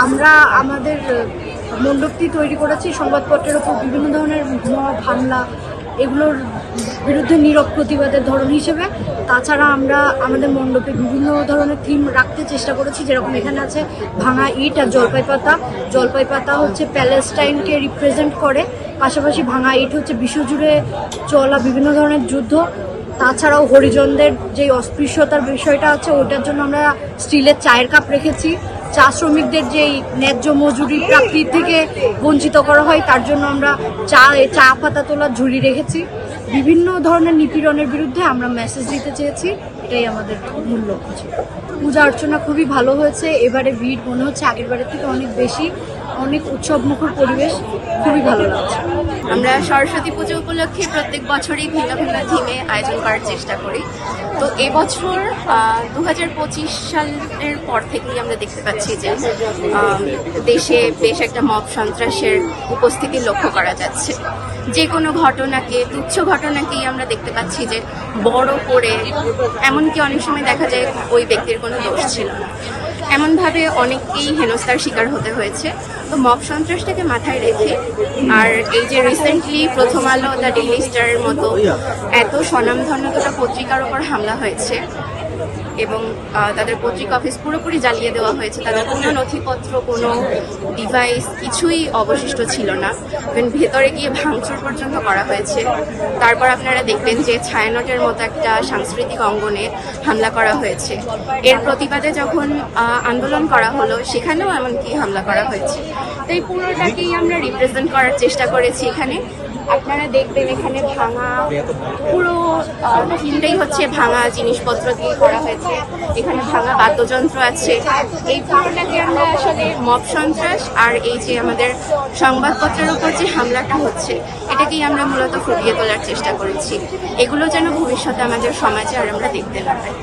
আমরা আমাদের মণ্ডপটি তৈরি করেছি সংবাদপত্রের ওপর বিভিন্ন ধরনের মব হামলা এগুলোর বিরুদ্ধে নীরব প্রতিবাদের ধরন হিসেবে। তাছাড়া আমরা আমাদের মণ্ডপে বিভিন্ন ধরনের থিম রাখতে চেষ্টা করেছি, যেরকম এখানে আছে ভাঙা ইট আর জলপাই পাতা। জলপাই পাতা হচ্ছে প্যালেস্টাইনকে রিপ্রেজেন্ট করে, পাশাপাশি ভাঙা ইট হচ্ছে বিশ্বজুড়ে চলা বিভিন্ন ধরনের যুদ্ধ। তাছাড়াও হরিজনদের যে অস্পৃশ্যতার বিষয়টা আছে ওটার জন্য আমরা স্টিলের চায়ের কাপ রেখেছি। চা শ্রমিকদের যেই ন্যায্য মজুরি প্রাপ্তির থেকে বঞ্চিত করা হয় তার জন্য আমরা চা পাতা তোলার ঝুড়ি রেখেছি। বিভিন্ন ধরনের নিপীড়নের বিরুদ্ধে আমরা মেসেজ দিতে চেয়েছি, এটাই আমাদের মূল লক্ষ্য ছিল। পূজা অর্চনা খুবই ভালো হয়েছে, এবারে ভিড় মনে হচ্ছে আগের বারের থেকে অনেক বেশি, অনেক উৎসবমুখর পরিবেশ, খুবই ভালো লাগছে। আমরা সরস্বতী পুজো উপলক্ষে প্রত্যেক বছরই ভিন্ন ভিন্ন থিমে আয়োজন করার চেষ্টা করি। তো এবছর 2025 সালের পর থেকেই আমরা দেখতে পাচ্ছি যে দেশে বেশ একটা মব সন্ত্রাসের উপস্থিতি লক্ষ্য করা যাচ্ছে। যে কোনো ঘটনাকে, তুচ্ছ ঘটনাকেই আমরা দেখতে পাচ্ছি যে বড় করে, এমনকি অনেক সময় দেখা যায় ওই ব্যক্তির কোনো দোষ ছিল না, এমনভাবে অনেককেই হেনস্থার শিকার হতে হয়েছে। তো মব সন্ত্রাসটাকে মাথায় রেখে, আর এই যে রিসেন্টলি প্রথম আলো, দ্য ডেইলি স্টারের মতো এত স্বনামধন্য দুটো পত্রিকার ওপর হামলা হয়েছে এবং তাদের পত্রিকা অফিস পুরোপুরি জ্বালিয়ে দেওয়া হয়েছে, তাদের কোনো নথিপত্র, কোনো ডিভাইস কিছুই অবশিষ্ট ছিল না, ভেতরে গিয়ে ভাঙচুর পর্যন্ত করা হয়েছে। তারপর আপনারা দেখবেন যে ছায়ানটের মতো একটা সাংস্কৃতিক অঙ্গনে হামলা করা হয়েছে। এর প্রতিবাদে যখন আন্দোলন করা হলো সেখানেও এমনকি হামলা করা হয়েছে। তো এই পুরোটাকেই আমরা রিপ্রেজেন্ট করার চেষ্টা করেছি এখানে। আপনারা দেখবেন এখানে ভাঙা পুরো থিমটাই হচ্ছে ভাঙা জিনিসপত্র দিয়ে করা হয়েছে। এখানে ভাঙা বাদ্যযন্ত্র আছে। এই পুরোটাকে আমরা আসলে মব সন্ত্রাস আর এই যে আমাদের সংবাদপত্রের উপর যে হামলাটা হচ্ছে এটাকেই আমরা মূলত ফুটিয়ে তোলার চেষ্টা করেছি। এগুলো যেন ভবিষ্যতে আমাদের সমাজে আর আমরা দেখতে না পাই।